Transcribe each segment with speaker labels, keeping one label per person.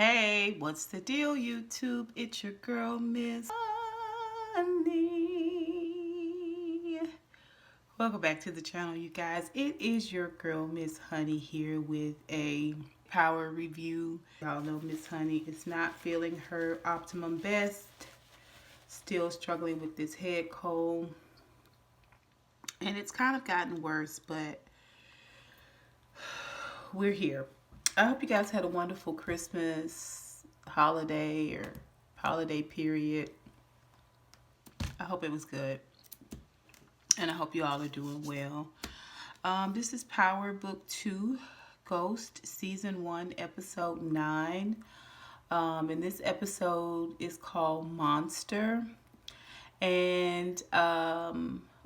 Speaker 1: Hey, what's the deal, YouTube? It's your girl, MizHoney. Welcome back to the channel, you guys. It is your girl, MizHoney, here with a power review. Y'all know MizHoney is not feeling her optimum best. Still struggling with this head cold. And it's kind of gotten worse, but we're here. I hope you guys had a wonderful Christmas holiday or holiday period. I hope it was good. And I hope you all are doing well. This is Power Book 2, Ghost, Season 1, Episode 9. And this episode is called Monster. And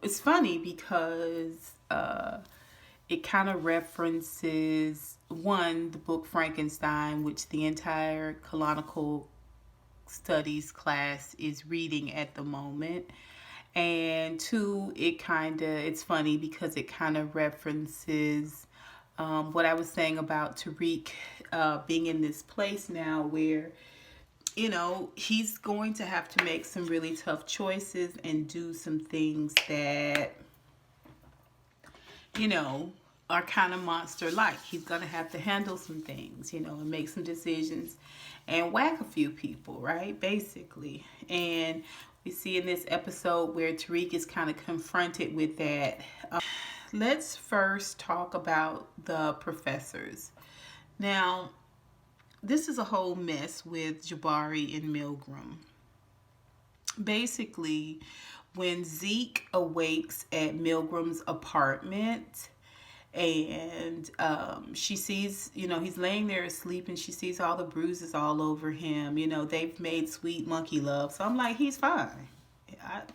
Speaker 1: it's funny because it kind of references, one, the book Frankenstein, which the entire canonical studies class is reading at the moment. And two, it's funny because it kind of references what I was saying about Tariq being in this place now where, he's going to have to make some really tough choices and do some things that, are kind of monster-like. He's going to have to handle some things, and make some decisions and whack a few people, right? Basically. And we see in this episode where Tariq is kind of confronted with that. Let's first talk about the professors. Now, this is a whole mess with Jabari and Milgram. Basically, when Zeke awakes at Milgram's apartment and she sees, he's laying there asleep and she sees all the bruises all over him. They've made sweet monkey love. So I'm like, he's fine.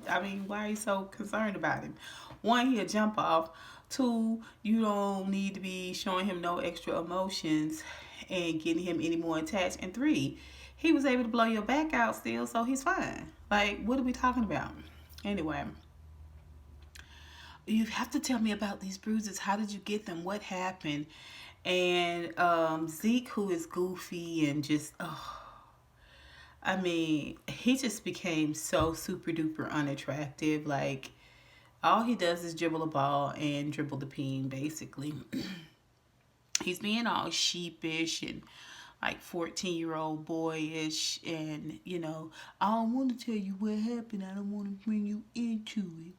Speaker 1: I mean, why are you so concerned about him? One, he'll jump off. Two, you don't need to be showing him no extra emotions and getting him any more attached. And three, he was able to blow your back out still, so he's fine. Like, what are we talking about? Anyway, you have to tell me about these bruises. How did you get them? What happened? And Zeke, who is goofy and just, he just became so super duper unattractive. Like, all he does is dribble a ball and dribble the peen, basically. He's being all sheepish and like 14-year-old boyish, and I don't want to tell you what happened. I don't want to bring you into it.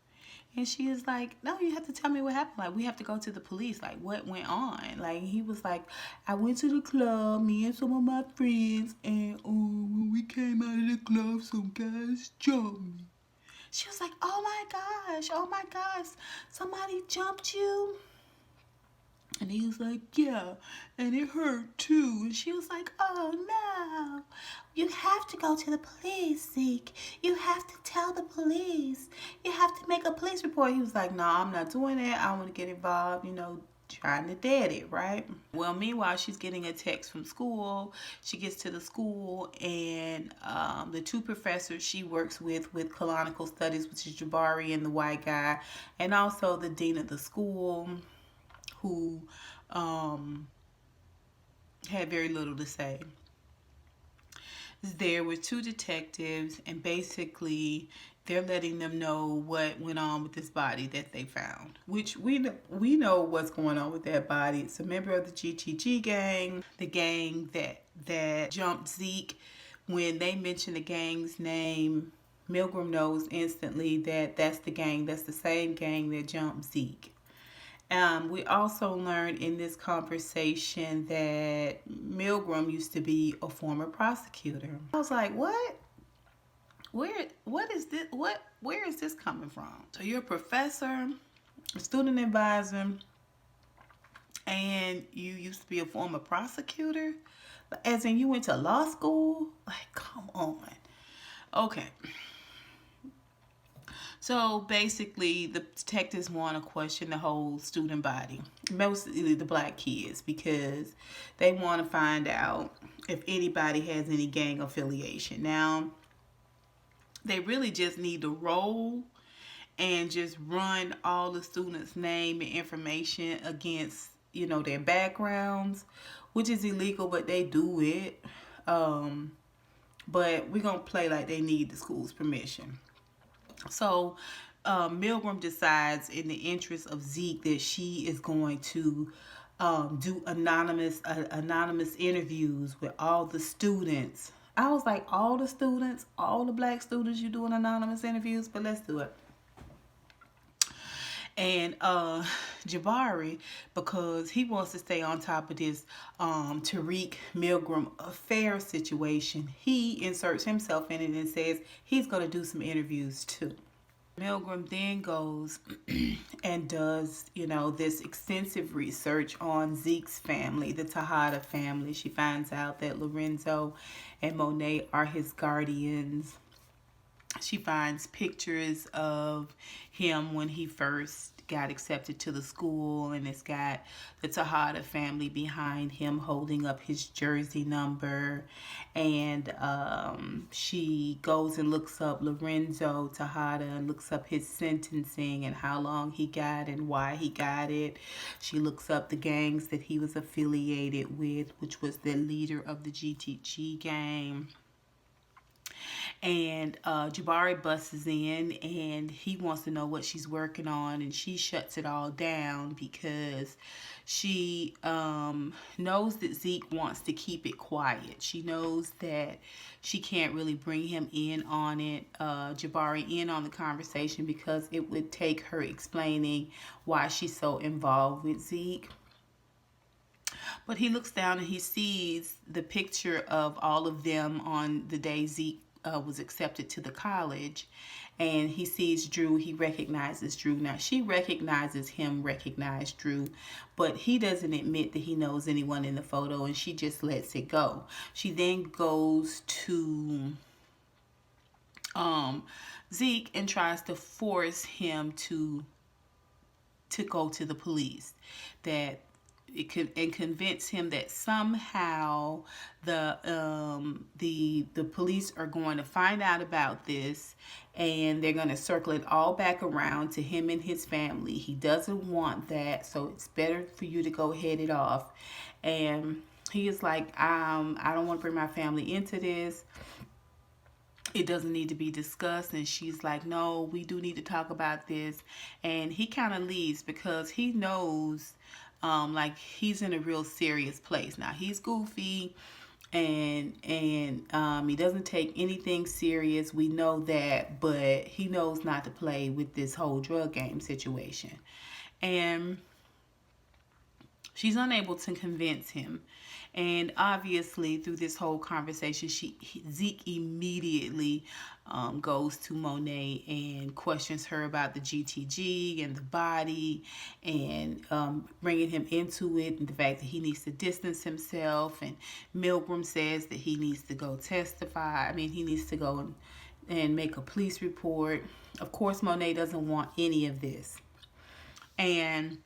Speaker 1: And she is like, no, you have to tell me what happened. Like, we have to go to the police. Like, what went on? Like, he was like, I went to the club, me and some of my friends, and when we came out of the club, some guys jumped me. She was like, oh my gosh, somebody jumped you? And he was like, yeah, and it hurt too. And she was like, oh no, you have to go to the police, Zeke. You have to tell the police. You have to make a police report. He was like, no, I'm not doing that. I want to get involved, trying to dead it, right? Well, meanwhile, she's getting a text from school. She gets to the school, and the two professors she works with canonical studies, which is Jabari and the white guy, and also the dean of the school, who had very little to say. There were two detectives, and basically they're letting them know what went on with this body that they found, which we know what's going on with that body. It's a member of the GTG gang, the gang that jumped Zeke. When they mention the gang's name, Milgram knows instantly that that's the gang. That's the same gang that jumped Zeke. We also learned in this conversation that Milgram used to be a former prosecutor. I was like, what? What is this? Where is this coming from? So you're a professor, a student advisor, and you used to be a former prosecutor? As in you went to law school? Like, come on. Okay. So basically, the detectives want to question the whole student body, mostly the black kids, because they want to find out if anybody has any gang affiliation. Now, they really just need to roll and just run all the students' name and information against, their backgrounds, which is illegal, but they do it. But we're going to play like they need the school's permission. So Milgram decides, in the interest of Zeke, that she is going to do anonymous interviews with all the students. I was like, all the students, all the black students, you doing anonymous interviews? But let's do it. And Jabari, because he wants to stay on top of this Tariq Milgram affair situation, he inserts himself in it and says he's going to do some interviews too. Milgram then goes and does, this extensive research on Zeke's family, the Tejada family. She finds out that Lorenzo and Monet are his guardians. She finds pictures of him when he first got accepted to the school, and it's got the Tejada family behind him holding up his jersey number. And she goes and looks up Lorenzo Tejada and looks up his sentencing and how long he got and why he got it. She looks up the gangs that he was affiliated with, which was the leader of the GTG gang. And Jabari busts in and he wants to know what she's working on, and she shuts it all down because she knows that Zeke wants to keep it quiet. She knows that she can't really bring him in on it, Jabari in on the conversation, because it would take her explaining why she's so involved with Zeke. But he looks down and he sees the picture of all of them on the day Zeke was accepted to the college, and he sees Drew. He recognizes Drew. Now she recognizes him, recognize Drew, but he doesn't admit that he knows anyone in the photo, and she just lets it go. She then goes to Zeke and tries to force him to go to the police, that it could, and convince him that somehow the police are going to find out about this, and they're going to circle it all back around to him and his family. He doesn't want that, so it's better for you to go head it off. And he is like, I don't want to bring my family into this. It doesn't need to be discussed. And she's like, no, we do need to talk about this. And he kind of leaves because he knows like he's in a real serious place. Now he's goofy and he doesn't take anything serious. We know that, but he knows not to play with this whole drug game situation. And she's unable to convince him. And obviously, through this whole conversation, Zeke immediately goes to Monet and questions her about the GTG and the body, and bringing him into it, and the fact that he needs to distance himself. And Milgram says that he needs to go testify. I mean, he needs to go and make a police report. Of course, Monet doesn't want any of this. And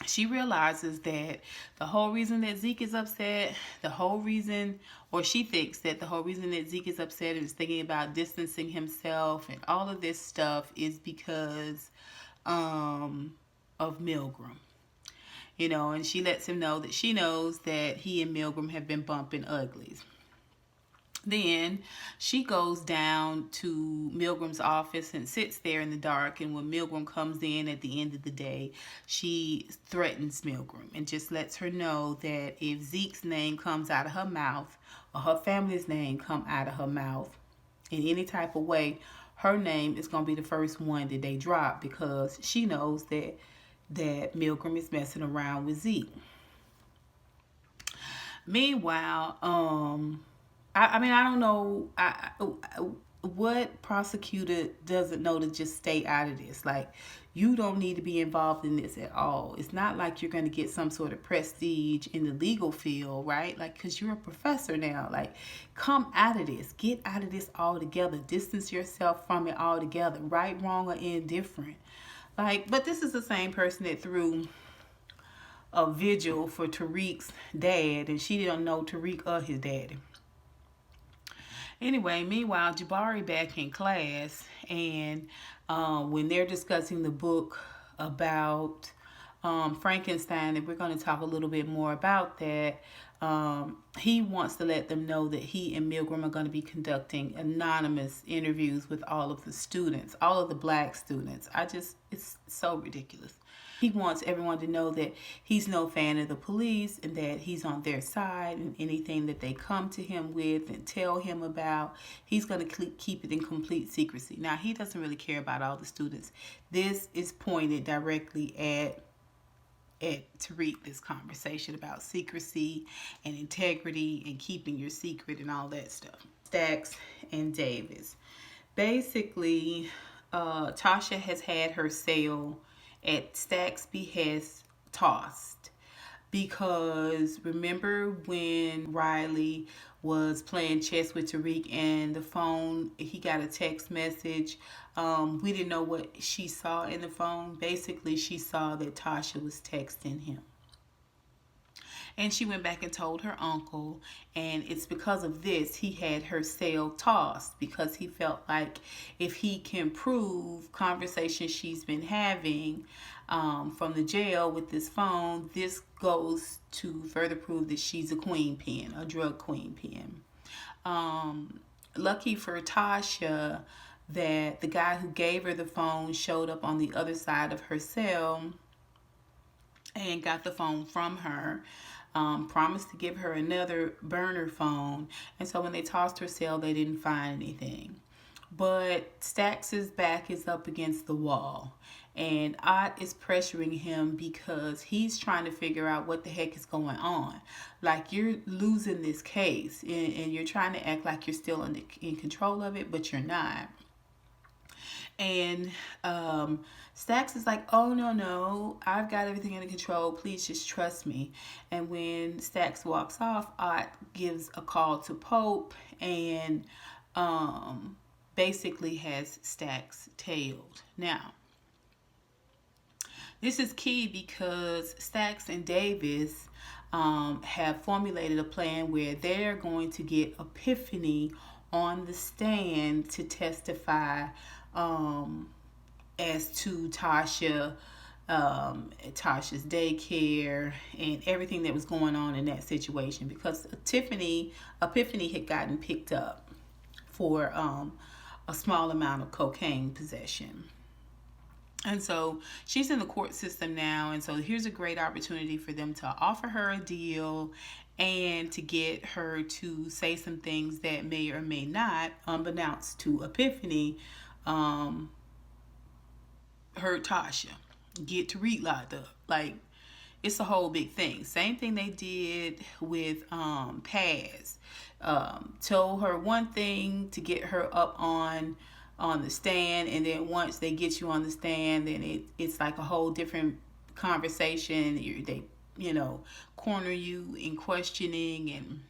Speaker 1: she realizes that the whole reason that Zeke is upset, she thinks that the whole reason that Zeke is upset and is thinking about distancing himself and all of this stuff is because of Milgram. And she lets him know that she knows that he and Milgram have been bumping uglies. Then she goes down to Milgram's office and sits there in the dark. And when Milgram comes in at the end of the day, she threatens Milgram and just lets her know that if Zeke's name comes out of her mouth, or her family's name come out of her mouth in any type of way, her name is going to be the first one that they drop, because she knows that Milgram is messing around with Zeke. Meanwhile, I mean, I don't know what prosecutor doesn't know to just stay out of this. Like, you don't need to be involved in this at all. It's not like you're going to get some sort of prestige in the legal field, right? Like, because you're a professor now. Like, come out of this. Get out of this altogether. Distance yourself from it altogether. Right, wrong, or indifferent. Like, but this is the same person that threw a vigil for Tariq's dad, and she didn't know Tariq or his daddy. Anyway, meanwhile, Jabari back in class, and when they're discussing the book about Frankenstein, and we're going to talk a little bit more about that, He wants to let them know that he and Milgram are going to be conducting anonymous interviews with all of the students, all of the black students. It's so ridiculous. He wants everyone to know that he's no fan of the police and that he's on their side, and anything that they come to him with and tell him about, he's going to keep it in complete secrecy. Now, he doesn't really care about all the students. This is pointed directly at Tariq, this conversation about secrecy and integrity and keeping your secret and all that stuff. Stacks and Davis. Basically, Tasha has had her sale at Stacks' behest tossed, because remember when Riley was playing chess with Tariq and the phone, he got a text message. We didn't know what she saw in the phone. Basically, she saw that Tasha was texting him. And she went back and told her uncle, and it's because of this he had her sale tossed, because he felt like if he can prove conversations she's been having from the jail with this phone, this goes to further prove that she's a queen pin, a drug queen pin. Lucky for Tasha that the guy who gave her the phone showed up on the other side of her cell and got the phone from her. Promised to give her another burner phone, and so when they tossed her cell, they didn't find anything. But Stacks' back is up against the wall, and Ott is pressuring him because he's trying to figure out what the heck is going on. Like, you're losing this case, and you're trying to act like you're still in control of it, but you're not. And Stacks is like, oh, no, I've got everything under control. Please just trust me. And when Stacks walks off, Ott gives a call to Pope and basically has Stacks tailed. Now, this is key because Stacks and Davis have formulated a plan where they're going to get Epiphany on the stand to testify as to Tasha's daycare and everything that was going on in that situation, because Epiphany had gotten picked up for a small amount of cocaine possession. And so she's in the court system now, and so here's a great opportunity for them to offer her a deal and to get her to say some things that may or may not, unbeknownst to Epiphany, hurt Tasha, get Tariq locked up. Like, it's a whole big thing. Same thing they did with Paz. Told her one thing to get her up on the stand, and then once they get you on the stand, then it's like a whole different conversation. They corner you in questioning, and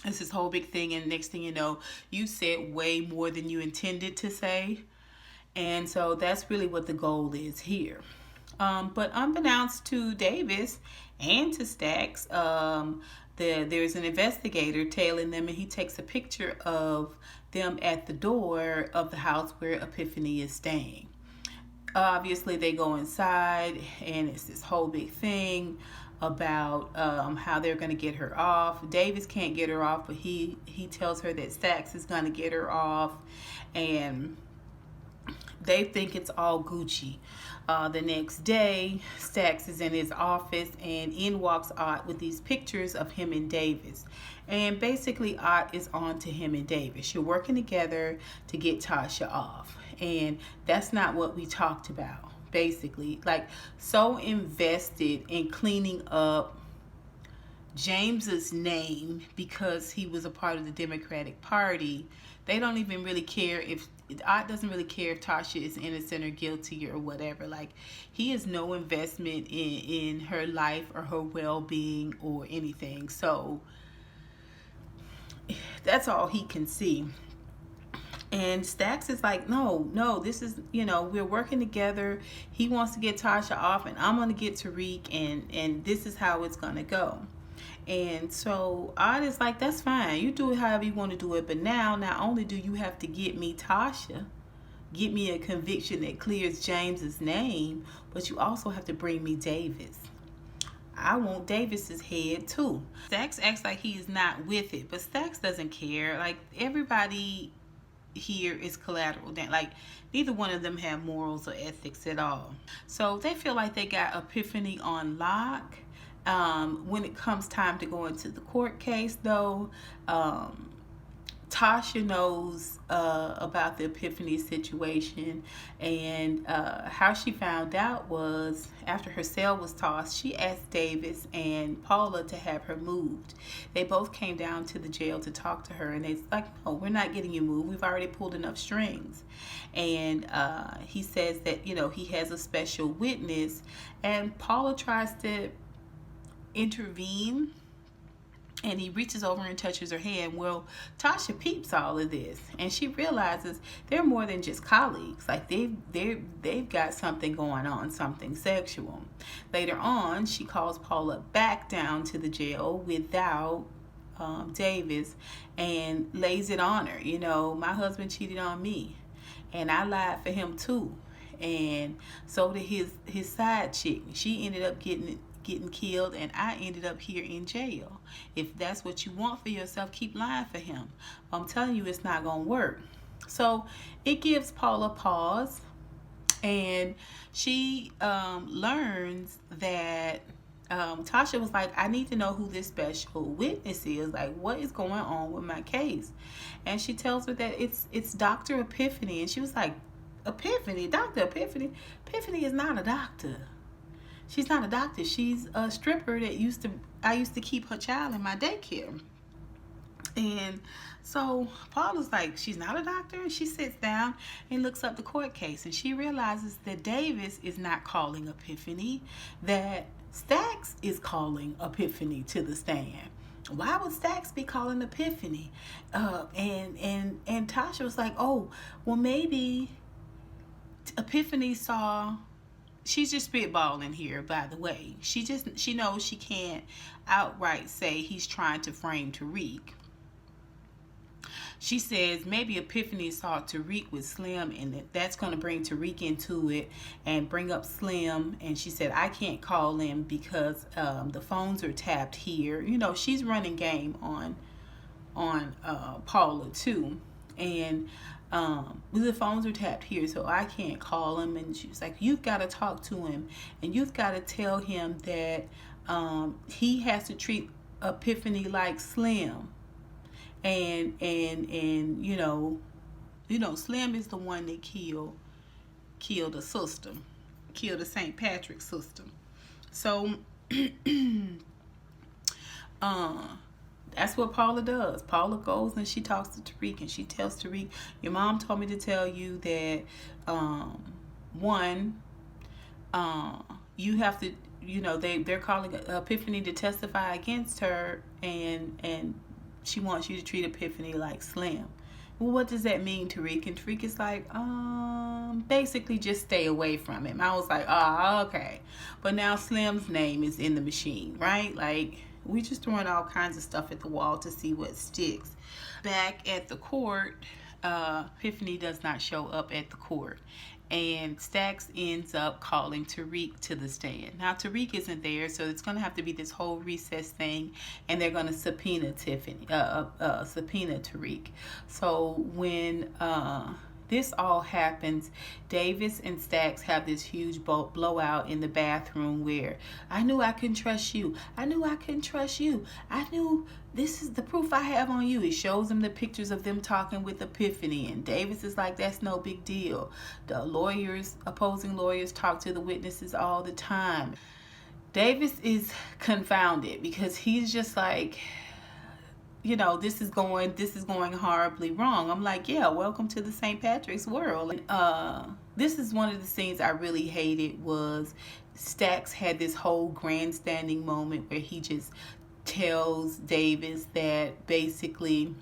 Speaker 1: it's this whole big thing, and next thing you know, you said way more than you intended to say. And so that's really what the goal is here. But unbeknownst to Davis and to Stacks, there's an investigator tailing them, and he takes a picture of them at the door of the house where Epiphany is staying. Obviously, they go inside, and it's this whole big thing about how they're going to get her off. Davis can't get her off, but he tells her that Stacks is going to get her off, and they think it's all Gucci. The next day, Stacks is in his office, and in walks Ott with these pictures of him and Davis. And basically, Ott is on to him and Davis. You're working together to get Tasha off. And that's not what we talked about, basically. Like, so invested in cleaning up James's name because he was a part of the Democratic Party. They don't even really care if Ott doesn't really care if Tasha is innocent or guilty or whatever. Like, he has no investment in her life or her well-being or anything. So that's all he can see. And Stacks is like, no, this is, we're working together. He wants to get Tasha off, and I'm going to get Tariq, and this is how it's going to go. And so Ott is like, that's fine. You do it however you want to do it. But now, not only do you have to get me Tasha, get me a conviction that clears James's name, but you also have to bring me Davis. I want Davis's head too. Stacks acts like he is not with it, but Stacks doesn't care. Like, everybody here is collateral. Like, neither one of them have morals or ethics at all. So they feel like they got Epiphany on lock. When it comes time to go into the court case, though, Tasha knows about the Epiphany situation, and how she found out was after her cell was tossed. She asked Davis and Paula to have her moved. They both came down to the jail to talk to her, and it's like, no, we're not getting you moved. We've already pulled enough strings. And he says that, he has a special witness, and Paula tries to intervene, and he reaches over and touches her hand. Well, Tasha peeps all of this, and she realizes they're more than just colleagues. Like, they've got something going on, something sexual. Later on, she calls Paula back down to the jail without Davis, and lays it on her. My husband cheated on me, and I lied for him too, and so did his side chick. She ended up getting killed, and I ended up here in jail. If that's what you want for yourself, keep lying for him. I'm telling you, it's not gonna work. So it gives Paula pause, and she learns that Tasha was like, I need to know who this special witness is. Like, what is going on with my case? And she tells her that it's Dr. Epiphany, and she was like, Epiphany? Dr. Epiphany? Epiphany is not a doctor. She's not a doctor. She's a stripper that I used to keep her child in my daycare. And so Paula's like, she's not a doctor? And she sits down and looks up the court case, and she realizes that Davis is not calling Epiphany, that Stacks is calling Epiphany to the stand. Why would Stacks be calling Epiphany? And Tasha was like, oh, well, maybe Epiphany saw... She's just spitballing here, by the way. She knows she can't outright say he's trying to frame Tariq. She says maybe Epiphany saw Tariq with Slim, and that's going to bring Tariq into it and bring up Slim. And she said, I can't call him because the phones are tapped here. She's running game on Paula too. And the phones are tapped here, so I can't call him. And she was like, you've got to talk to him, and you've got to tell him that he has to treat Epiphany like Slim. And Slim is the one that killed a sister, killed a St. Patrick's sister. So that's what Paula does. Paula goes and she talks to Tariq, and she tells Tariq, your mom told me to tell you that you have to, they're calling Epiphany to testify against her, and she wants you to treat Epiphany like Slim. Well, what does that mean, Tariq? And Tariq is like, basically just stay away from him. I was like, oh, okay. But now Slim's name is in the machine, right? Like, we just throwing all kinds of stuff at the wall to see what sticks. Back at the court, Epiphany does not show up at the court, and Stacks ends up calling Tariq to the stand. Now Tariq isn't there, so it's going to have to be this whole recess thing, and they're going to subpoena Tariq. So when this all happens, Davis and Stacks have this huge blowout in the bathroom where, I knew I couldn't trust you. I knew I couldn't trust you. I knew this is the proof I have on you. He shows them the pictures of them talking with Epiphany, and Davis is like, that's no big deal. The opposing lawyers talk to the witnesses all the time. Davis is confounded because he's just like, this is going horribly wrong. I'm like, yeah, welcome to the St. Patrick's world. This is one of the scenes I really hated. Was Stacks had this whole grandstanding moment where he just tells Davis that basically,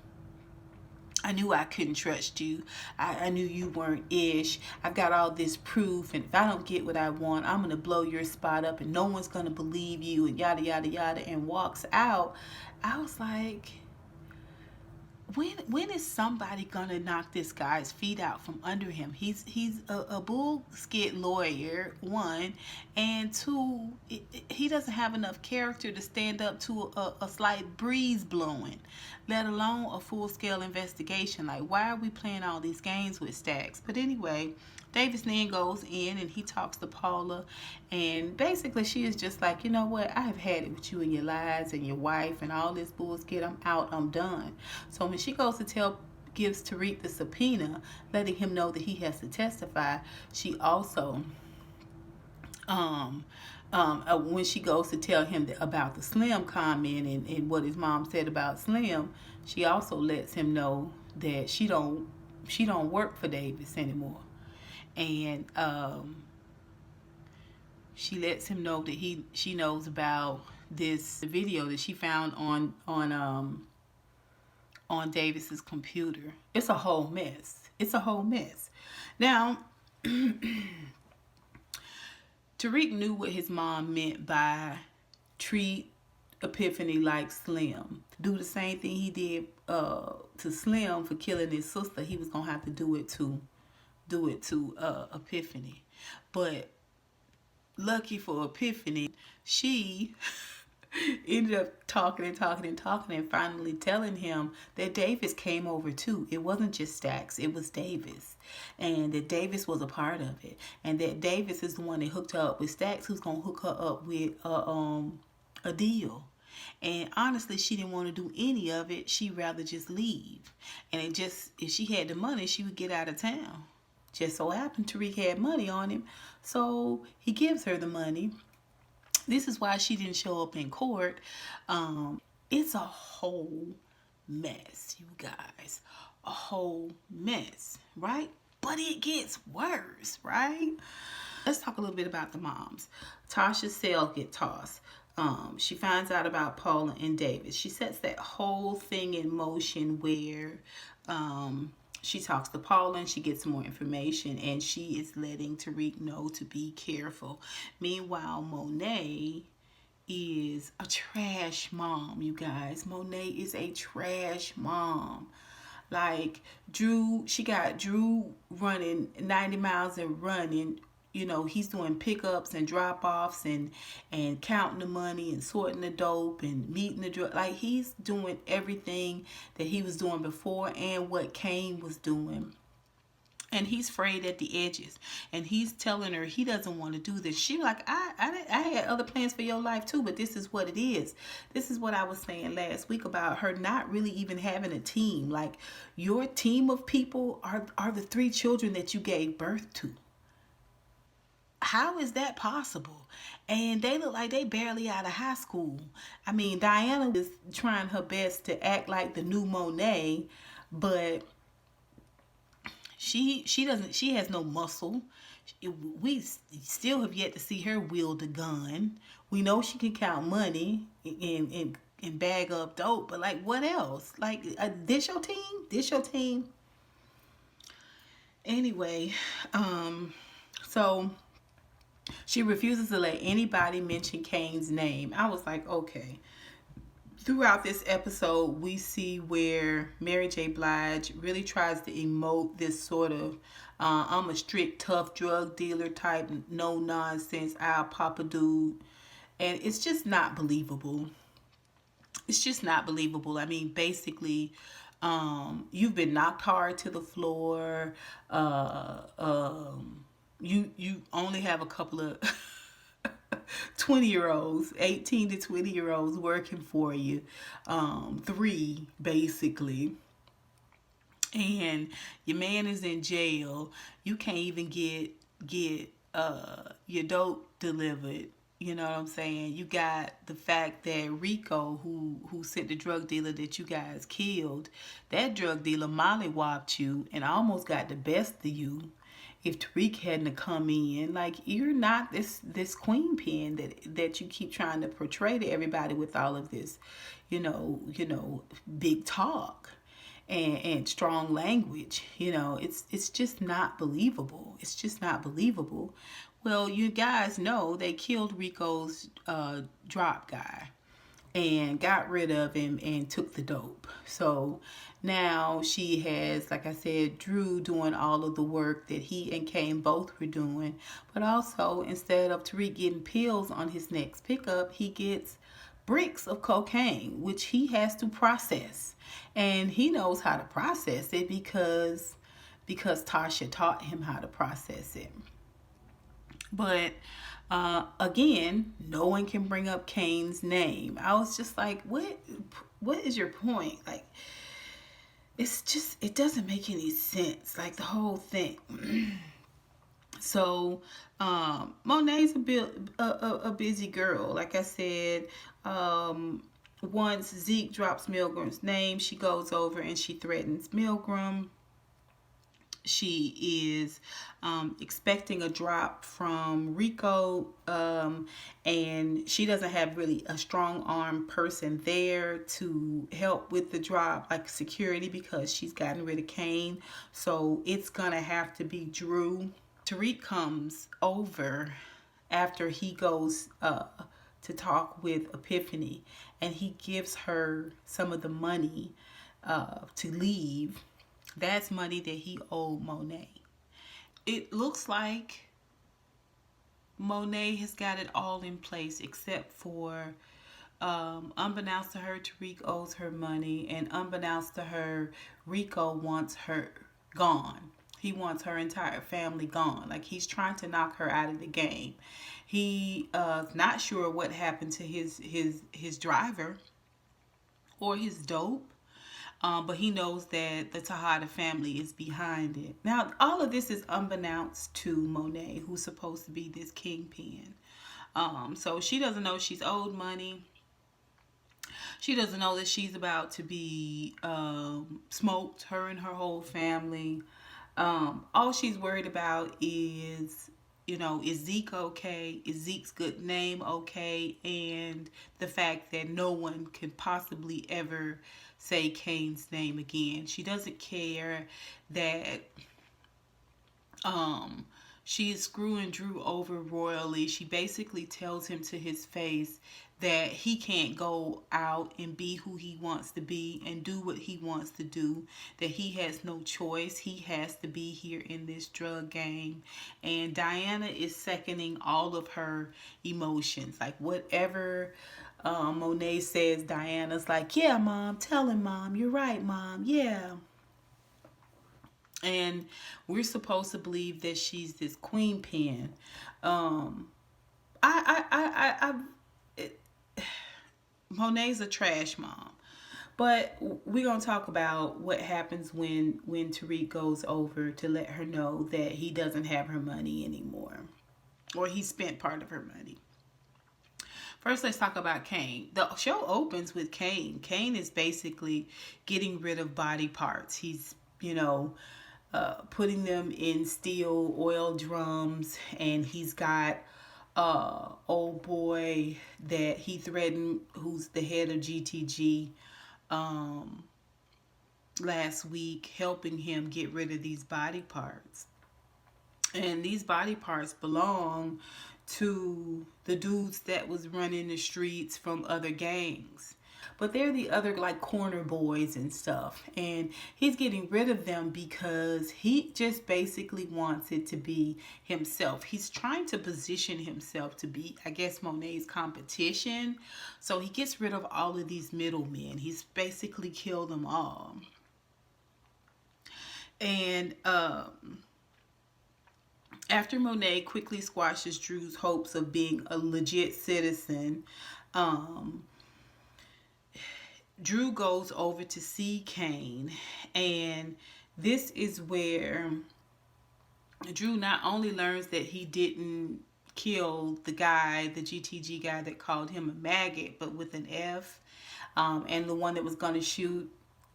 Speaker 1: I knew I couldn't trust you. I knew you weren't ish. I've got all this proof, and if I don't get what I want, I'm going to blow your spot up, and no one's going to believe you, and yada, yada, yada, and walks out. I was like, when is somebody gonna knock this guy's feet out from under him? He's a bullshit lawyer, one, and two, he doesn't have enough character to stand up to a slight breeze blowing, let alone a full scale investigation. Like, why are we playing all these games with Stacks? But anyway, Davis then goes in and he talks to Paula, and basically she is just like, you know what, I have had it with you and your lies and your wife and all this bullshit. I'm out, I'm done. So when she goes to gives Tariq the subpoena, letting him know that he has to testify, she also when she goes to tell him about the Slim comment and what his mom said about Slim, she also lets him know that she don't work for Davis anymore. And she lets him know that she knows about this video that she found on Davis's computer. It's a whole mess. It's a whole mess. Now, Tariq knew what his mom meant by treat Epiphany like Slim. Do the same thing he did to Slim for killing his sister. He was gonna have to do it to Epiphany. But lucky for Epiphany, she ended up talking and finally telling him that Davis came over too. It wasn't just Stacks, it was Davis. And that Davis was a part of it. And that Davis is the one that hooked her up with Stacks, who's gonna hook her up with a deal. And honestly, she didn't want to do any of it. She'd rather just leave. And if she had the money, she would get out of town. Just so happened Tariq had money on him, so he gives her the money. This is why she didn't show up in court. It's a whole mess, you guys. A whole mess, right? But it gets worse, right? Let's talk a little bit about the moms. Tasha's cell get tossed. She finds out about Paula and Davis. She sets that whole thing in motion where she talks to Paula and she gets more information, and she is letting Tariq know to be careful. Meanwhile, Monet is a trash mom, you guys. Monet is a trash mom. Like, she got Drew running 90 miles and running. You know, he's doing pickups and drop-offs and counting the money and sorting the dope and meeting the drug. Like, he's doing everything that he was doing before and what Kane was doing. And he's frayed at the edges. And he's telling her he doesn't want to do this. She like, I had other plans for your life too, but this is what it is. This is what I was saying last week about her not really even having a team. Like, your team of people are the 3 children that you gave birth to. How is that possible? And they look like they barely out of high school. I mean, Diana is trying her best to act like the new Monet, but she has no muscle. We still have yet to see her wield a gun. We know she can count money and bag up dope, but like, what else? Like, this your team? This your team? Anyway, so she refuses to let anybody mention Kane's name. I was like, okay. Throughout this episode, we see where Mary J. Blige really tries to emote this sort of I'm a strict, tough drug dealer type, no nonsense, I'll pop a dude. And it's just not believable. It's just not believable. I mean, basically, you've been knocked hard to the floor. You only have a couple of 20-year-olds, 18 to 20-year-olds working for you. 3, basically. And your man is in jail. You can't even get your dope delivered. You know what I'm saying? You got the fact that Rico, who sent the drug dealer that you guys killed, that drug dealer mollywopped you and almost got the best of you. If Tariq hadn't come in, like, you're not this queen pin that you keep trying to portray to everybody with all of this, you know, big talk and strong language. You know, it's just not believable. It's just not believable. Well, you guys know they killed Rico's drop guy. and got rid of him and took the dope. So now she has, like I said, Drew doing all of the work that he and Kane both were doing. But also, instead of Tariq getting pills on his next pickup, he gets bricks of cocaine, which he has to process. And he knows how to process it because Tasha taught him how to process it. But again, no one can bring up Kane's name. I was just like, what is your point? Like, it's just, it doesn't make any sense. Like, the whole thing. So Monet's a busy girl. Like I said, once Zeke drops Milgram's name, she goes over and she threatens Milgram. She is expecting a drop from Rico, and she doesn't have really a strong arm person there to help with the drop, like security, because she's gotten rid of Kane. So it's gonna have to be Drew. Tariq comes over after he goes to talk with Epiphany, and he gives her some of the money to leave. That's money that he owed Monet. It looks like Monet has got it all in place except for, unbeknownst to her, Tariq owes her money, and unbeknownst to her, Rico wants her gone. He wants her entire family gone. Like, he's trying to knock her out of the game. He not sure what happened to his driver or his dope. But he knows that the Tejada family is behind it. Now, all of this is unbeknownst to Monet, who's supposed to be this kingpin. So she doesn't know she's owed money. She doesn't know that she's about to be smoked, her and her whole family. All she's worried about is, is Zeke okay? Is Zeke's good name okay? And the fact that no one can possibly ever say Kane's name again. She doesn't care that she is screwing Drew over royally. She basically tells him to his face that he can't go out and be who he wants to be and do what he wants to do, that he has no choice. He has to be here in this drug game. And Diana is seconding all of her emotions. Like, whatever Monet says, Diana's like, yeah, Mom, tell him, Mom, you're right, Mom, yeah. And we're supposed to believe that she's this queen pin. Monet's a trash mom. But we're going to talk about what happens when Tariq goes over to let her know that he doesn't have her money anymore. Or he spent part of her money. First, let's talk about Kane. The show opens with Kane. Kane is basically getting rid of body parts. He's, putting them in steel oil drums, and he's got old boy that he threatened, who's the head of GTG, last week, helping him get rid of these body parts. And these body parts belong to the dudes that was running the streets from other gangs. But they're the other, like, corner boys and stuff. And he's getting rid of them because he just basically wants it to be himself. He's trying to position himself to be, I guess, Monet's competition. So he gets rid of all of these middlemen. He's basically killed them all. And after Monet quickly squashes Drew's hopes of being a legit citizen, Drew goes over to see Kane, and this is where Drew not only learns that he didn't kill the guy, the GTG guy that called him a maggot, but with an F, and the one that was going to shoot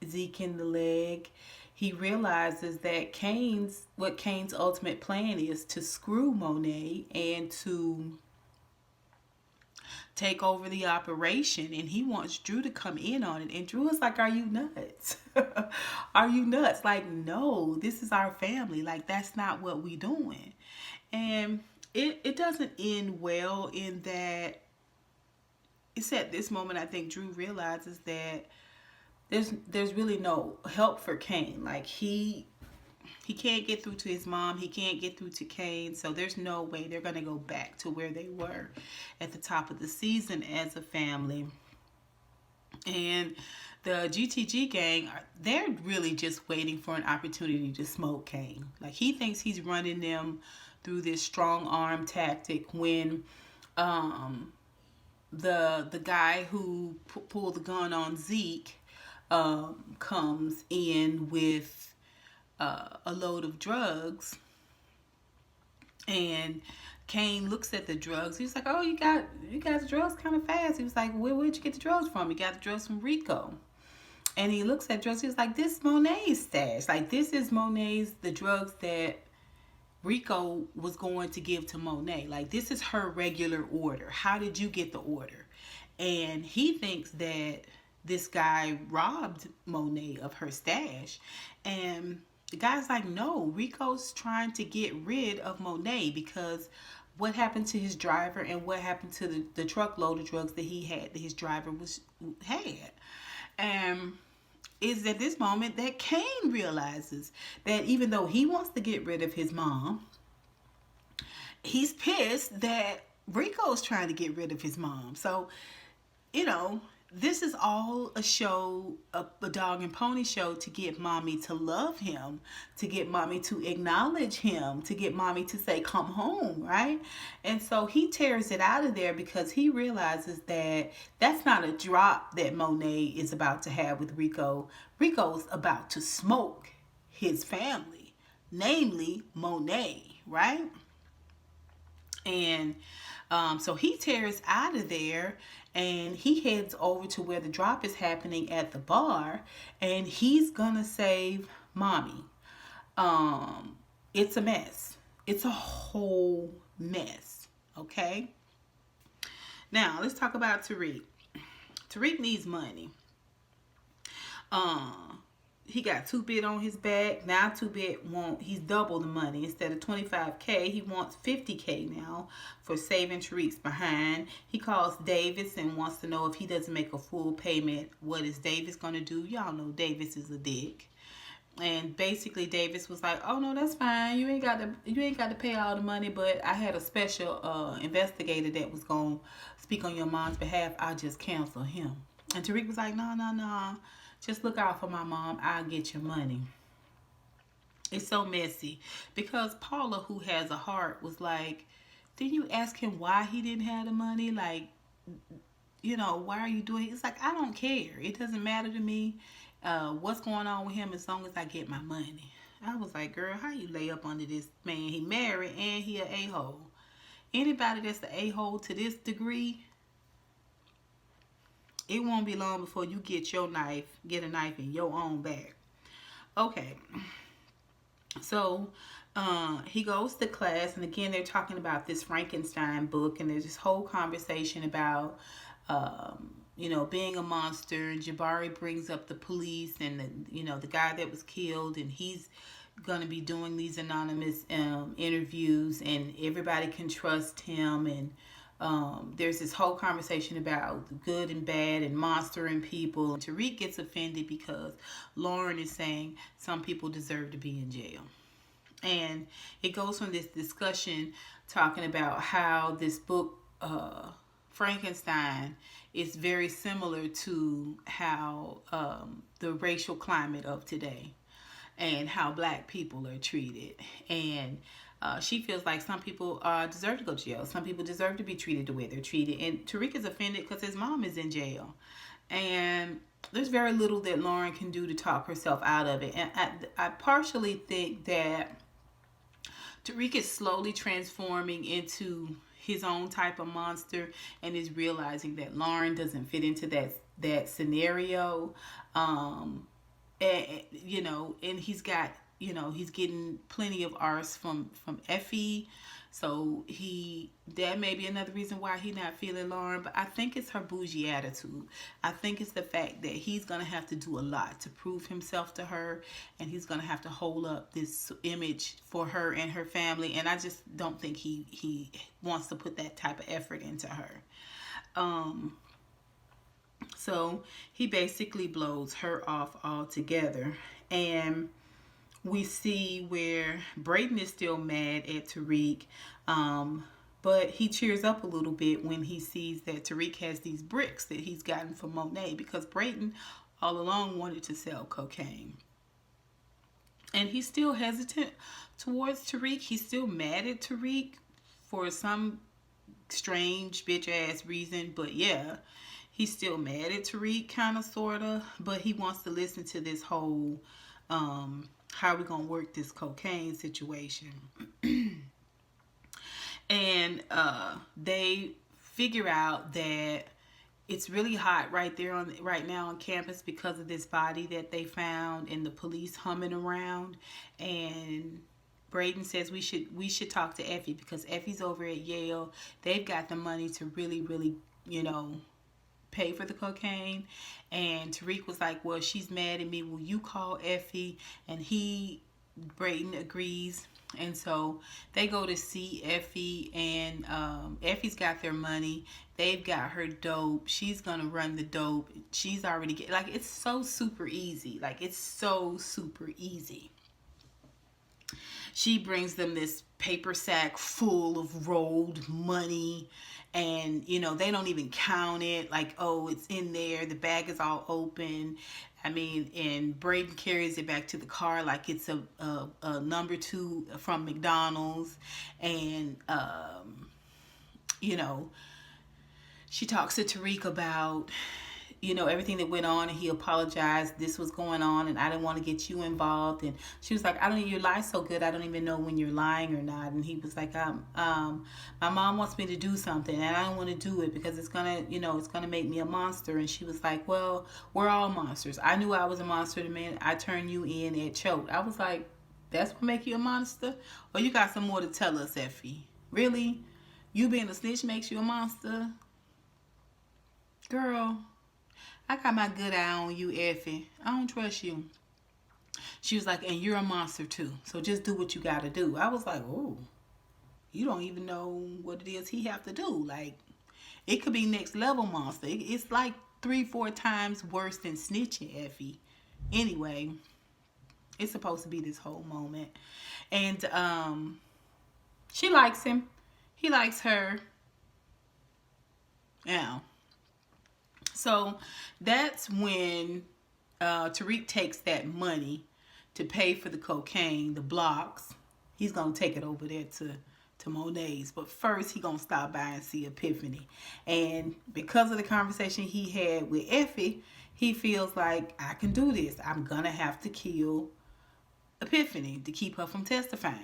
Speaker 1: Zeke in the leg. He realizes that Kane's ultimate plan is to screw Monet and to take over the operation, and he wants Drew to come in on it. And Drew is like, are you nuts? Are you nuts? Like, no, this is our family. Like, that's not what we doing. And it doesn't end well in that it's at this moment I think Drew realizes that there's really no help for Kane. Like he can't get through to his mom. He can't get through to Kane. So there's no way they're going to go back to where they were at the top of the season as a family. And the GTG gang, they're really just waiting for an opportunity to smoke Kane. Like he thinks he's running them through this strong arm tactic when um, the guy who pulled the gun on Zeke comes in with a load of drugs, and Kane looks at the drugs. He's like, "Oh, you got the drugs kind of fast." He was like, "Where'd you get the drugs from?" He got the drugs from Rico. And he looks at drugs. He's like, "This is Monet's stash. Like this is Monet's the drugs that Rico was going to give to Monet. Like this is her regular order. How did you get the order?" And he thinks that this guy robbed Monet of her stash, and the guy's like, "No, Rico's trying to get rid of Monet because what happened to his driver and what happened to the truckload of drugs that he had that his driver had." And is at this moment that Kane realizes that even though he wants to get rid of his mom, he's pissed that Rico's trying to get rid of his mom. So, you know, this is all a show, a dog and pony show to get mommy to love him, to get mommy to acknowledge him, to get mommy to say, "Come home," right? And so he tears it out of there because he realizes that that's not a drop that Monet is about to have with Rico. Rico's about to smoke his family, namely Monet, right? And so he tears out of there and he heads over to where the drop is happening at the bar, and he's gonna save mommy. It's a mess. It's a whole mess. Okay. Now let's talk about Tariq. Tariq needs money. He got 2-Bit on his back. Now 2-Bit he's double the money. Instead of 25K, he wants 50K now for saving Tariq's behind. He calls Davis and wants to know if he doesn't make a full payment, what is Davis going to do? Y'all know Davis is a dick. And basically Davis was like, "Oh no, that's fine. You ain't got to pay all the money, but I had a special investigator that was going to speak on your mom's behalf. I'll just cancel him." And Tariq was like, "No, no, no. Just look out for my mom. I'll get your money." It's so messy because Paula, who has a heart, was like, "Didn't you ask him why he didn't have the money? Like, why are you doing it?" It's like, I don't care. It doesn't matter to me what's going on with him as long as I get my money. I was like, "Girl, how you lay up under this man? He married and he an a-hole. Anybody that's an a-hole to this degree, it won't be long before you get a knife in your own back." Okay. So he goes to class, and again, they're talking about this Frankenstein book, and there's this whole conversation about, being a monster. And Jabari brings up the police and the guy that was killed, and he's going to be doing these anonymous interviews, and everybody can trust him. And there's this whole conversation about good and bad and monster and people. And Tariq gets offended because Lauren is saying some people deserve to be in jail. And it goes from this discussion talking about how this book, Frankenstein, is very similar to how the racial climate of today and how black people are treated. And she feels like some people deserve to go to jail. Some people deserve to be treated the way they're treated. And Tariq is offended because his mom is in jail. And there's very little that Lauren can do to talk herself out of it. And I partially think that Tariq is slowly transforming into his own type of monster and is realizing that Lauren doesn't fit into that scenario. And he's got, he's getting plenty of arse from Effie. So that may be another reason why he's not feeling Lauren. But I think it's her bougie attitude. I think it's the fact that he's going to have to do a lot to prove himself to her. And he's going to have to hold up this image for her and her family. And I just don't think he wants to put that type of effort into her. So he basically blows her off altogether. And we see where Brayden is still mad at Tariq. Um, but he cheers up a little bit when he sees that Tariq has these bricks that he's gotten from Monet, because Brayden all along wanted to sell cocaine. And he's still hesitant towards Tariq. He's still mad at Tariq for some strange bitch ass reason. But yeah, he's still mad at Tariq, kind of, sort of. But he wants to listen to this whole how we gonna work this cocaine situation. And they figure out that it's really hot right now on campus because of this body that they found and the police humming around. And Brayden says we should talk to Effie, because Effie's over at Yale. They've got the money to really pay for the cocaine. And Tariq was like, well, she's mad at me, will you call Effie? And Brayden agrees. And so they go to see Effie, and Effie's got their money. They've got her dope. She's gonna run the dope. She's already it's so super easy. Like, it's so super easy. She brings them this paper sack full of rolled money, and they don't even count it. Like, oh, it's in there, the bag is all open. I mean, and Brayden carries it back to the car like it's a number 2 from McDonald's. And you know she talks to Tariq about everything that went on, and he apologized. This was going on, and I didn't want to get you involved. And she was like, you lie so good, I don't even know when you're lying or not. And he was like, my mom wants me to do something, and I don't want to do it because it's gonna make me a monster. And she was like, well, we're all monsters. I knew I was a monster the minute I turned you in at Choate. I was like, that's what make you a monster? Or you got some more to tell us, Effie? Really? You being a snitch makes you a monster? Girl, I got my good eye on you, Effie. I don't trust you. She was like, and you're a monster too. So just do what you gotta do. I was like, oh, you don't even know what it is he have to do. Like, it could be next level monster. It's like 3-4 times worse than snitching, Effie. Anyway, it's supposed to be this whole moment. And she likes him. He likes her. Yeah. So that's when Tariq takes that money to pay for the cocaine, the blocks. He's going to take it over there to Monet's. But first, he's going to stop by and see Epiphany. And because of the conversation he had with Effie, he feels like, I can do this. I'm going to have to kill Epiphany to keep her from testifying.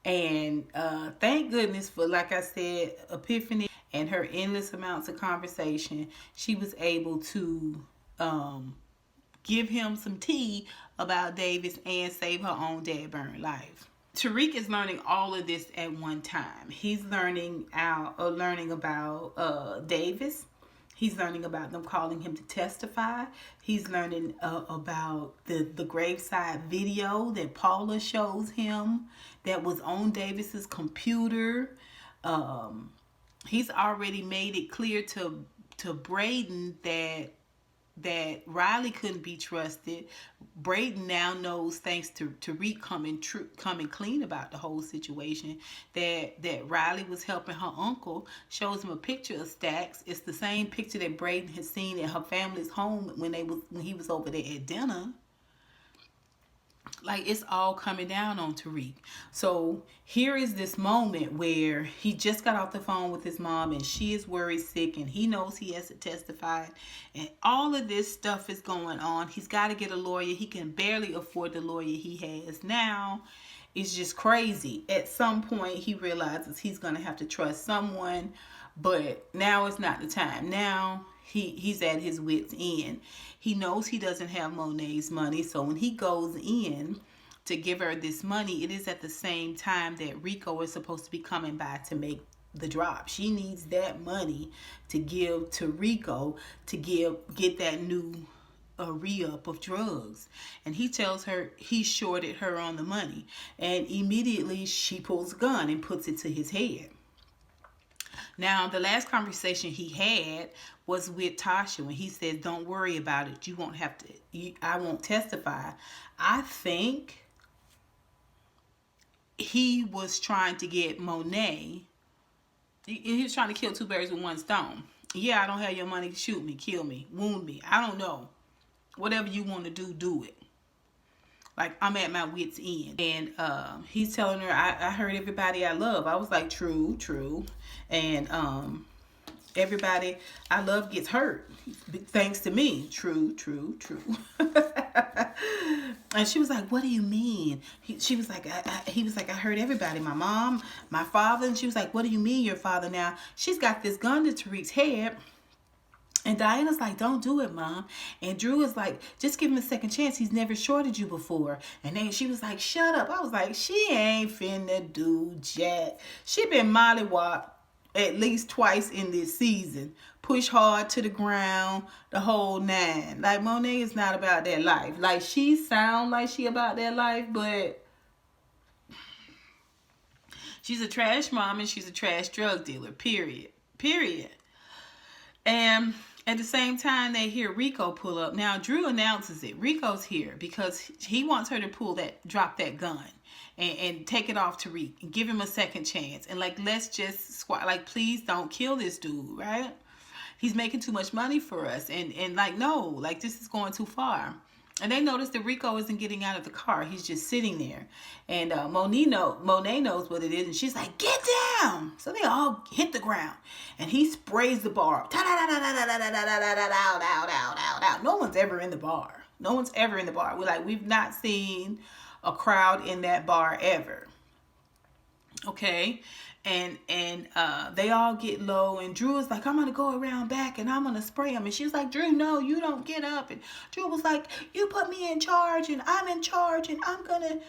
Speaker 1: And thank goodness for, like I said, Epiphany and her endless amounts of conversation. She was able to give him some tea about Davis and save her own dad-burned life. Tariq is learning all of this at one time. He's learning about Davis. He's learning about them calling him to testify. He's learning about the graveside video that Paula shows him that was on Davis's computer. He's already made it clear to Brayden that Riley couldn't be trusted. Brayden now knows, thanks to Tariq coming clean about the whole situation, that Riley was helping her uncle. Shows him a picture of Stacks. It's the same picture that Brayden had seen at her family's home when he was over there at dinner. Like, it's all coming down on Tariq. So here is this moment where he just got off the phone with his mom, and she is worried sick, and he knows he has to testify, and all of this stuff is going on. He's got to get a lawyer. He can barely afford the lawyer he has now. It's just crazy. At some point, he realizes he's going to have to trust someone, but now is not the time. Now he's at his wit's end. He knows he doesn't have Monet's money, so when he goes in to give her this money, it is at the same time that Rico is supposed to be coming by to make the drop. She needs that money to give to Rico to get that new re-up of drugs. And he tells her he shorted her on the money, and immediately she pulls a gun and puts it to his head. Now, the last conversation he had was with Tasha when he said, "Don't worry about it. You won't have to. I won't testify." I think he was trying to get Monet. He was trying to kill two birds with one stone. Yeah, I don't have your money. Shoot me, kill me, wound me. I don't know. Whatever you want to do, do it. Like, I'm at my wit's end. And he's telling her, I hurt everybody I love. I was like, true, true. And everybody I love gets hurt thanks to me. True, true, true. And she was like, what do you mean? She was like, he was like, I hurt everybody. My mom, my father. And she was like, what do you mean your father? Now, she's got this gun to Tariq's head. And Diana's like, don't do it, Mom. And Drew is like, just give him a second chance. He's never shorted you before. And then she was like, shut up. I was like, she ain't finna do jack. She been mollywopped at least twice in this season. Push hard to the ground, the whole nine. Like, Monet is not about that life. Like, she sound like she about that life, but she's a trash mom and she's a trash drug dealer, period. Period. And at the same time, they hear Rico pull up. Now, Drew announces it. Rico's here because he wants her to drop that gun and take it off Tariq and give him a second chance. And like, let's just squat. Like, please don't kill this dude, right? He's making too much money for us. And like, no, like, this is going too far. And they notice that Rico isn't getting out of the car. He's just sitting there. And Monet knows what it is. And she's like, get down. So they all hit the ground. And he sprays the bar. No one's ever in the bar. No one's ever in the bar. We've not seen a crowd in that bar ever. Okay? And they all get low, and Drew is like, I'm gonna go around back and I'm gonna spray him. And she was like, Drew, no, you don't get up. And Drew was like, you put me in charge, and I'm in charge, and I'm gonna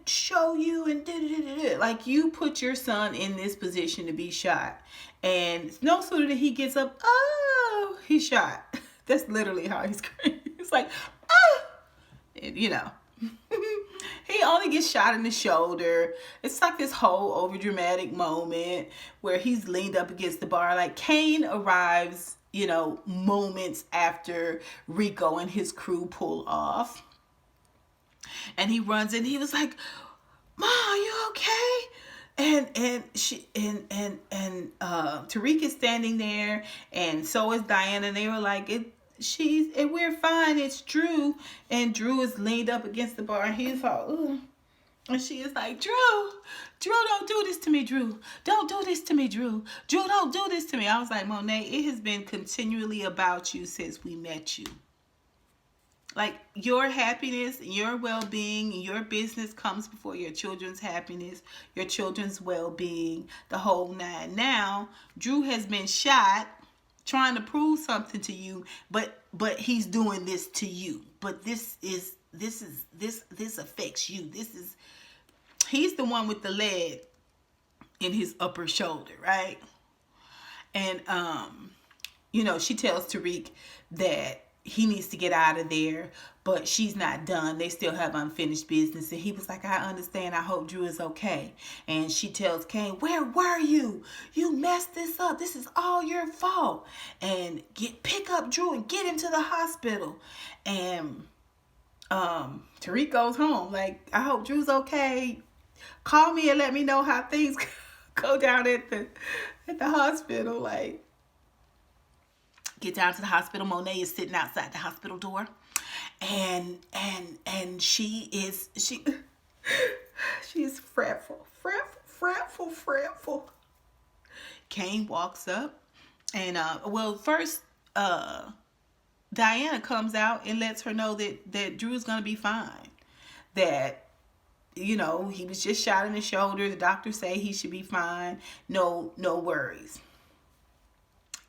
Speaker 1: show you, and like, you put your son in this position to be shot. And no sooner than he gets up, oh, he's shot. That's literally how he's screaming. It's like, oh, and, you know. He only gets shot in the shoulder. It's like this whole overdramatic moment where he's leaned up against the bar. Like, Kane arrives, moments after Rico and his crew pull off. And he runs in. He was like, "Ma, are you okay?" And Tariq is standing there, and so is Diana. And they were like, and we're fine. It's Drew. And Drew is leaned up against the bar, and he's like, ooh. And she is like, Drew, don't do this to me, Drew. Don't do this to me, Drew. Drew, don't do this to me. I was like, Monet, it has been continually about you since we met you. Like, your happiness, your well-being, your business comes before your children's happiness, your children's well-being, the whole nine. Now, Drew has been shot trying to prove something to you, but he's doing this to you. But this affects you. He's the one with the lead in his upper shoulder, right? And she tells Tariq that he needs to get out of there, but she's not done. They still have unfinished business. And he was like, I understand. I hope Drew is okay. And she tells Kane, where were you? You messed this up. This is all your fault. And pick up Drew and get him to the hospital. And Tariq goes home. Like, I hope Drew's okay. Call me and let me know how things go down at the hospital. Like, get down to the hospital. Monet is sitting outside the hospital door, and she is fretful. Kane walks up, and first Diana comes out and lets her know that Drew is gonna be fine. That he was just shot in the shoulder. The doctors say he should be fine. No worries.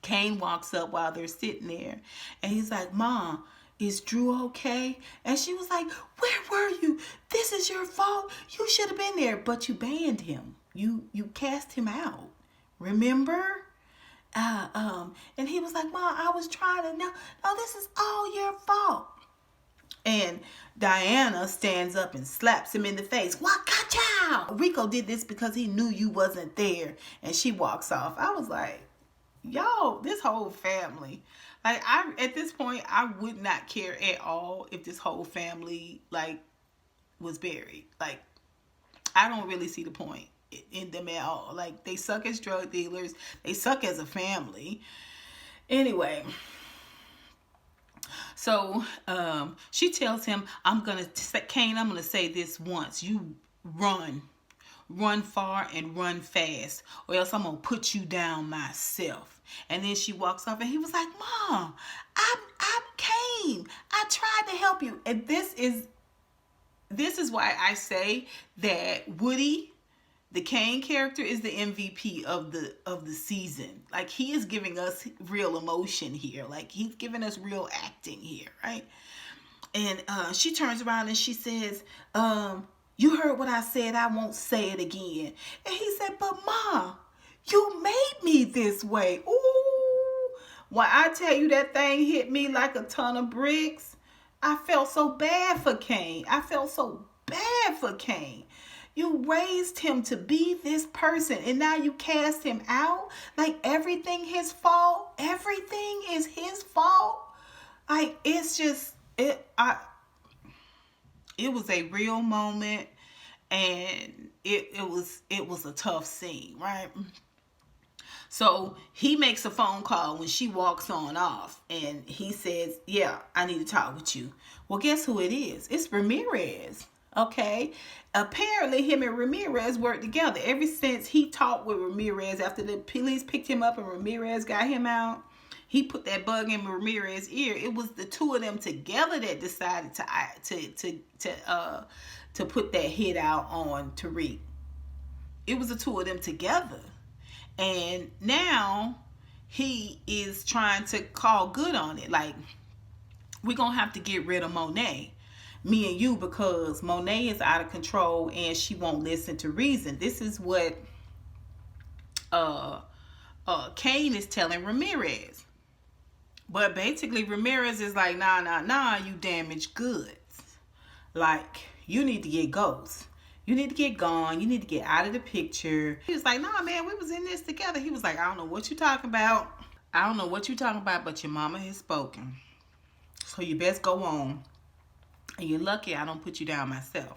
Speaker 1: Kane walks up while they're sitting there, and he's like, Mom, is Drew okay? And she was like, where were you? This is your fault. You should have been there, but you banned him. You cast him out. Remember? And he was like, Mom, I was trying to, no, this is all your fault. And Diana stands up and slaps him in the face. Wakachow! Rico did this because he knew you wasn't there. And she walks off. I was like, yo, this whole family. Like, at this point, I would not care at all if this whole family, like, was buried. Like, I don't really see the point in them at all. Like, they suck as drug dealers. They suck as a family. Anyway, so she tells him, Kane, I'm gonna say this once. You run far and run fast, or else I'm gonna put you down myself. And then she walks off, and he was like, Mom, I'm Kane. I tried to help you. And this is why I say that Woody, the Kane character, is the MVP of the season. Like, he is giving us real emotion here. Like, he's giving us real acting here, right? And she turns around and she says, you heard what I said. I won't say it again. And he said, but Mom, you made me this way. Ooh. When I tell you that thing hit me like a ton of bricks, I felt so bad for Kane. You raised him to be this person, and now you cast him out. Like, everything his fault. Everything is his fault. Like, it's just it was a real moment, and it was a tough scene, right? So he makes a phone call when she walks on off, and he says, yeah, I need to talk with you. Well, guess who it is? It's Ramirez. Okay, apparently him and Ramirez worked together ever since he talked with Ramirez after the police picked him up and Ramirez got him out. He put that bug in Ramirez's ear. It was the two of them together that decided to put that hit out on Tariq. It was the two of them together, and now he is trying to call good on it. Like, we're gonna have to get rid of Monet, me and you, because Monet is out of control and she won't listen to reason. This is what Kane is telling Ramirez. But basically Ramirez is like, nah, you damaged goods. Like, you need to get ghosts. You need to get gone. You need to get out of the picture. He was like, nah, man, we was in this together. He was like, I don't know what you talking about. But your mama has spoken. So you best go on. And you're lucky I don't put you down myself.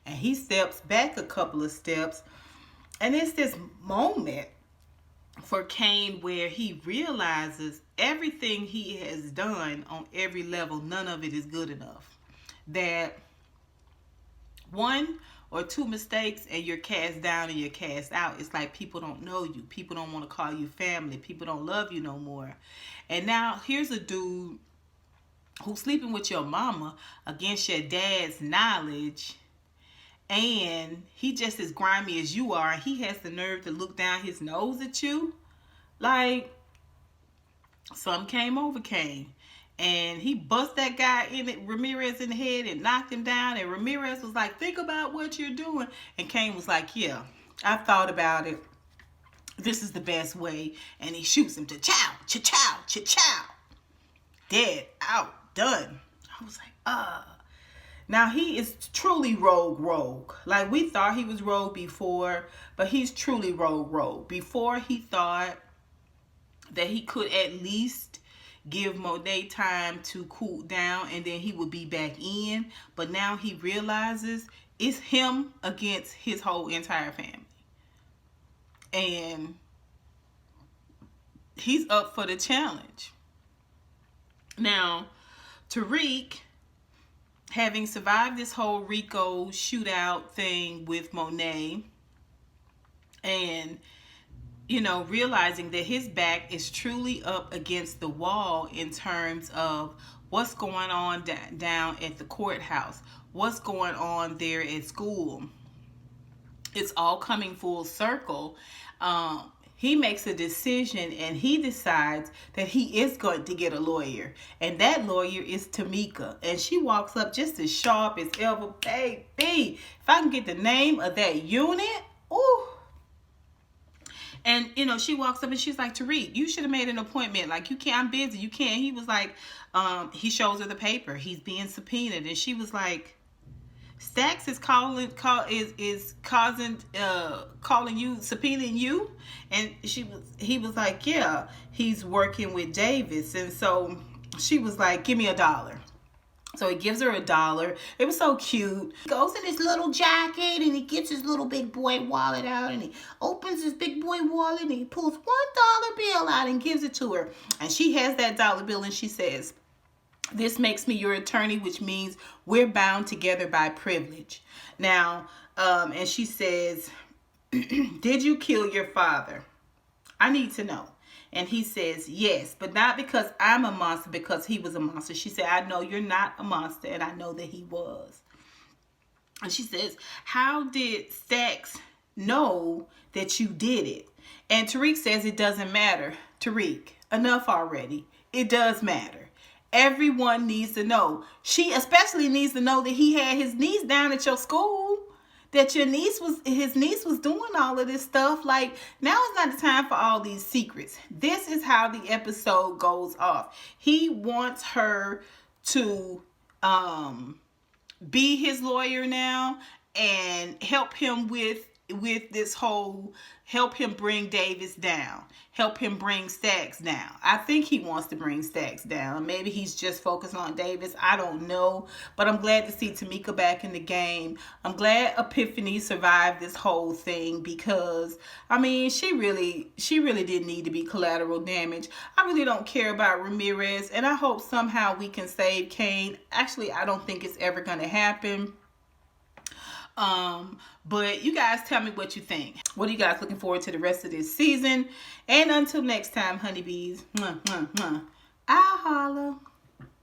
Speaker 1: And he steps back a couple of steps. And it's this moment for Kane where he realizes everything he has done on every level, none of it is good enough. That one or two mistakes and you're cast down and you're cast out. It's like people don't know you. People don't want to call you family. People don't love you no more. And now here's a dude who's sleeping with your mama against your dad's knowledge, and he just as grimy as you are, and he has the nerve to look down his nose at you. Like, something came over Kane, and he bust that guy Ramirez in the head and knocked him down, and Ramirez was like, think about what you're doing. And Kane was like, yeah, I've thought about it. This is the best way. And he shoots him. Cha-chow, cha-chow, cha-chow. Dead, out. Done. I was like, Now he is truly rogue. Like, we thought he was rogue before, but he's truly rogue. Before, he thought that he could at least give Monet time to cool down and then he would be back in. But now he realizes it's him against his whole entire family. And he's up for the challenge. Now, Tariq, having survived this whole Rico shootout thing with Monet, and, you know, realizing that his back is truly up against the wall in terms of what's going on down at the courthouse, what's going on there at school. It's all coming full circle. He makes a decision and he decides that he is going to get a lawyer. And that lawyer is Tamika. And she walks up just as sharp as ever. Baby, if I can get the name of that unit, ooh. And, she walks up and she's like, Tariq, you should have made an appointment. Like, you can't, I'm busy. You can't. He was like, he shows her the paper. He's being subpoenaed. And she was like, Stacks is calling you, subpoenaing you. And he was like, yeah, he's working with Davis. And so she was like, give me $1. So he gives her $1. It was so cute. He goes in his little jacket and he gets his little big boy wallet out and he opens his big boy wallet and he pulls $1 bill out and gives it to her. And she has that dollar bill and she says, this makes me your attorney, which means we're bound together by privilege. Now, and she says, did you kill your father? I need to know. And he says, yes, but not because I'm a monster, because he was a monster. She said, I know you're not a monster, and I know that he was. And she says, how did Stacks know that you did it? And Tariq says, it doesn't matter. Tariq, enough already. It does matter. Everyone needs to know. She especially needs to know that he had his niece down at your school. That his niece was doing all of this stuff. Like, now is not the time for all these secrets. This is how the episode goes off. He wants her to be his lawyer now and help him with this whole, help him bring Davis down, help him bring Stacks down. I think he wants to bring Stacks down. Maybe he's just focused on Davis. I don't know. But I'm glad to see Tamika back in the game. I'm glad Epiphany survived this whole thing because, I mean, she really didn't need to be collateral damage. I really don't care about Ramirez, and I hope somehow we can save Kane. Actually, I don't think it's ever going to happen. But you guys tell me what you think. What are you guys looking forward to the rest of this season? And until next time, honeybees, I'll holla.